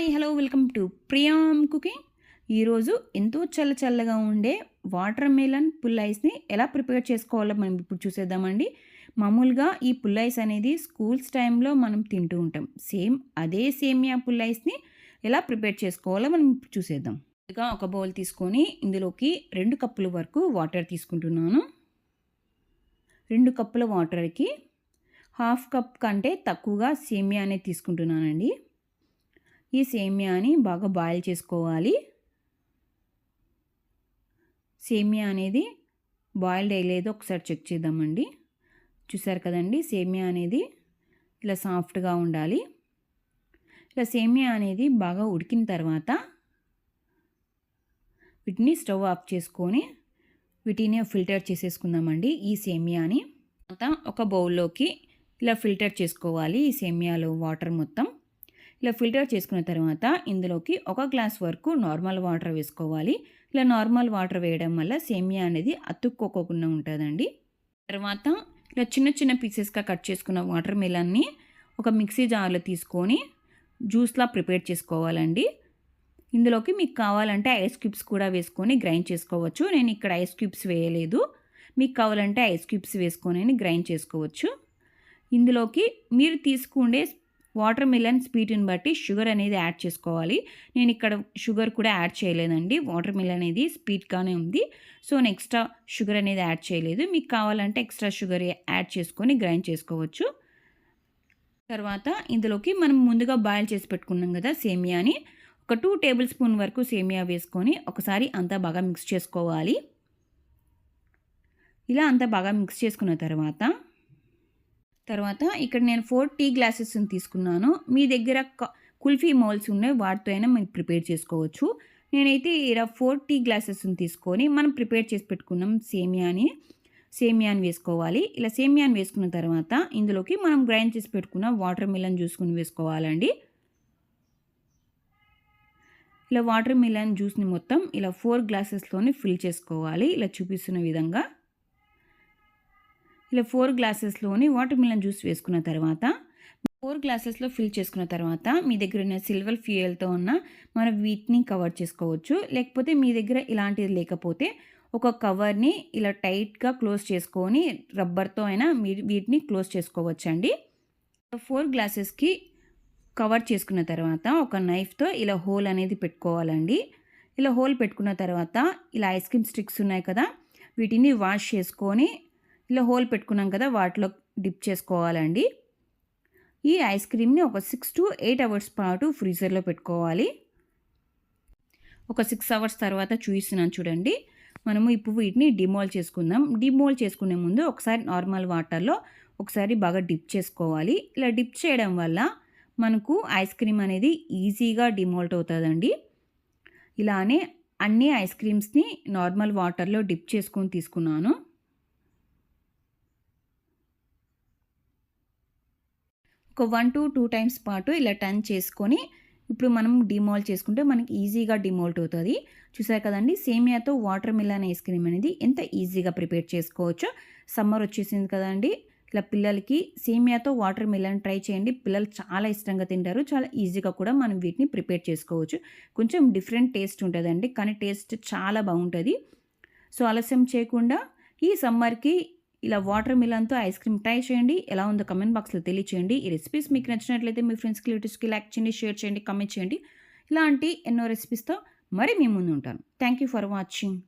Hi hello welcome to Priyam cooking. ఈరోజు ఎంతో చల్లగా ఉండే వాటర్ మెలన్ పుల్ ఐస్ని ఎలా ప్రిపేర్ చేసుకోవాలో మనం ఇప్పుడు చూసేద్దామండి. మామూలుగా ఈ పుల్ ఐస్ అనేది స్కూల్స్ టైంలో మనం తింటూ ఉంటాం. సేమ్ అదే సేమియా పుల్ ఐస్ని ఎలా ప్రిపేర్ చేసుకోవాలో మనం ఇప్పుడు చూసేద్దాం. ఇంకా ఒక బౌల్ తీసుకొని ఇందులోకి 2 కప్పుల వరకు వాటర్ తీసుకుంటున్నాను. 2 కప్పుల వాటర్కి హాఫ్ కప్ కంటే తక్కువగా సేమియా అనేది తీసుకుంటున్నానండి. ఈ సేమియాని బాగా బాయిల్ చేసుకోవాలి. సేమియా అనేది బాయిల్డ్ అయ్యలేదో ఒకసారి చెక్ చేద్దామండి. చూసారు కదండి, సేమియా అనేది ఇలా సాఫ్ట్గా ఉండాలి. ఇలా సేమియా అనేది బాగా ఉడికిన తర్వాత వీటిని స్టవ్ ఆఫ్ చేసుకొని వీటిని ఫిల్టర్ చేసేసుకుందామండి. ఈ సేమియాని ఒక బౌల్లోకి ఇలా ఫిల్టర్ చేసుకోవాలి. ఈ సేమియాలో వాటర్ మొత్తం ఇలా ఫిల్టర్ చేసుకున్న తర్వాత ఇందులోకి 1 గ్లాస్ వరకు నార్మల్ వాటర్ వేసుకోవాలి. ఇలా నార్మల్ వాటర్ వేయడం వల్ల సేమియా అనేది అతుక్కోకుండా ఉంటుందండి. తర్వాత ఇలా చిన్న పీసెస్గా కట్ చేసుకున్న వాటర్ మెలన్ని ఒక మిక్సీ జార్లో తీసుకొని జ్యూస్లా ప్రిపేర్ చేసుకోవాలండి. ఇందులోకి మీకు కావాలంటే ఐస్ క్యూబ్స్ కూడా వేసుకొని గ్రైండ్ చేసుకోవచ్చు. నేను ఇక్కడ ఐస్ క్యూబ్స్ వేయలేదు. మీకు కావాలంటే ఐస్ క్యూబ్స్ వేసుకొని గ్రైండ్ చేసుకోవచ్చు. ఇందులోకి మీరు తీసుకునే వాటర్ మిలన్ స్వీట్ని బట్టి షుగర్ అనేది యాడ్ చేసుకోవాలి. నేను ఇక్కడ షుగర్ కూడా యాడ్ చేయలేదండి. వాటర్ మిలన్ అనేది స్వీట్గానే ఉంది. సో నేను ఎక్స్ట్రా షుగర్ అనేది యాడ్ చేయలేదు. మీకు కావాలంటే ఎక్స్ట్రా షుగర్ యాడ్ చేసుకొని గ్రైండ్ చేసుకోవచ్చు. తర్వాత ఇందులోకి మనం ముందుగా బాయిల్ చేసి పెట్టుకున్నాం కదా సేమియాని, ఒక 2 టేబుల్ స్పూన్ వరకు సేమియా వేసుకొని ఒకసారి అంతా బాగా మిక్స్ చేసుకోవాలి. ఇలా అంతా బాగా మిక్స్ చేసుకున్న తర్వాత ఇక్కడ నేను 4 టీ గ్లాసెస్ని తీసుకున్నాను. మీ దగ్గర కుల్ఫీ మౌల్స్ ఉన్నాయి, వాటితో అయినా మీరు ప్రిపేర్ చేసుకోవచ్చు. నేనైతే ఇలా 4 టీ గ్లాసెస్ని తీసుకొని మనం ప్రిపేర్ చేసి పెట్టుకున్నాం సేమియాని వేసుకోవాలి. ఇలా సేమియాని వేసుకున్న తర్వాత ఇందులోకి మనం గ్రైండ్ చేసి పెట్టుకున్న వాటర్ మిలన్ జ్యూస్ని వేసుకోవాలండి. ఇలా వాటర్ మిలన్ జ్యూస్ని మొత్తం ఇలా 4 గ్లాసెస్లోనే ఫిల్ చేసుకోవాలి. ఇలా చూపిస్తున్న విధంగా ఇలా 4 గ్లాసెస్లోని వాటర్ మిలన్ జ్యూస్ వేసుకున్న తర్వాత 4 గ్లాసెస్లో ఫిల్ చేసుకున్న తర్వాత మీ దగ్గర ఉన్న సిల్వర్ ఫ్యూయల్తో ఉన్న మనం వీటిని కవర్ చేసుకోవచ్చు. లేకపోతే మీ దగ్గర ఇలాంటిది లేకపోతే ఒక కవర్ని ఇలా టైట్గా క్లోజ్ చేసుకొని రబ్బర్తో అయినా వీటిని క్లోజ్ చేసుకోవచ్చండి. 4 గ్లాసెస్కి కవర్ చేసుకున్న తర్వాత ఒక నైఫ్తో ఇలా హోల్ అనేది పెట్టుకోవాలండి. ఇలా హోల్ పెట్టుకున్న తర్వాత ఇలా ఐస్ క్రీమ్ స్టిక్స్ ఉన్నాయి కదా, వీటిని వాష్ చేసుకొని ఇలా హోల్ పెట్టుకున్నాం కదా వాటిలో డిప్ చేసుకోవాలండి. ఈ ఐస్ క్రీమ్ని ఒక 6 to 8 అవర్స్ పాటు ఫ్రీజర్లో పెట్టుకోవాలి. ఒక 6 అవర్స్ తర్వాత చూపిస్తున్నాను చూడండి. మనము ఇప్పుడు వీటిని డిమోల్డ్ చేసుకుందాం. డిమోల్డ్ చేసుకునే ముందు ఒకసారి నార్మల్ వాటర్లో ఒకసారి బాగా డిప్ చేసుకోవాలి. ఇలా డిప్ చేయడం వల్ల మనకు ఐస్ క్రీమ్ అనేది ఈజీగా డిమోల్డ్ అవుతుందండి. ఇలానే అన్ని ఐస్ క్రీమ్స్ని నార్మల్ వాటర్లో డిప్ చేసుకొని తీసుకున్నాను. ఒక 1 to 2 టైమ్స్ పాటు ఇలా టర్న్ చేసుకొని ఇప్పుడు మనం డిమోల్డ్ చేసుకుంటే మనకి ఈజీగా డిమోల్డ్ అవుతుంది. చూసారు కదండి, సేమియాతో వాటర్ మిలన్ ఐస్ క్రీమ్ అనేది ఎంత ఈజీగా ప్రిపేర్ చేసుకోవచ్చో. సమ్మర్ వచ్చేసింది కదండి, ఇలా పిల్లలకి సేమియాతో వాటర్ మిలన్ ట్రై చేయండి. పిల్లలు చాలా ఇష్టంగా తింటారు. చాలా ఈజీగా కూడా మనం వీటిని ప్రిపేర్ చేసుకోవచ్చు. కొంచెం డిఫరెంట్ టేస్ట్ ఉంటుందండి, కానీ టేస్ట్ చాలా బాగుంటుంది. సో ఆలస్యం చేయకుండా ఈ సమ్మర్కి ఇలా వాటర్ మిలన్తో ఐస్ క్రీమ్ ట్రై చేయండి. ఎలా ఉందో కమెంట్ బాక్స్లో తెలియచేయండి. ఈ రెసిపీస్ మీకు నచ్చినట్లయితే మీ ఫ్రెండ్స్కి రిలేటివ్స్కి లైక్ చేయండి, షేర్ చేయండి, కమెంట్ చేయండి. ఇలాంటి ఎన్నో రెసిపీస్తో మరి మీ ముందు ఉంటాను. Thank you for watching.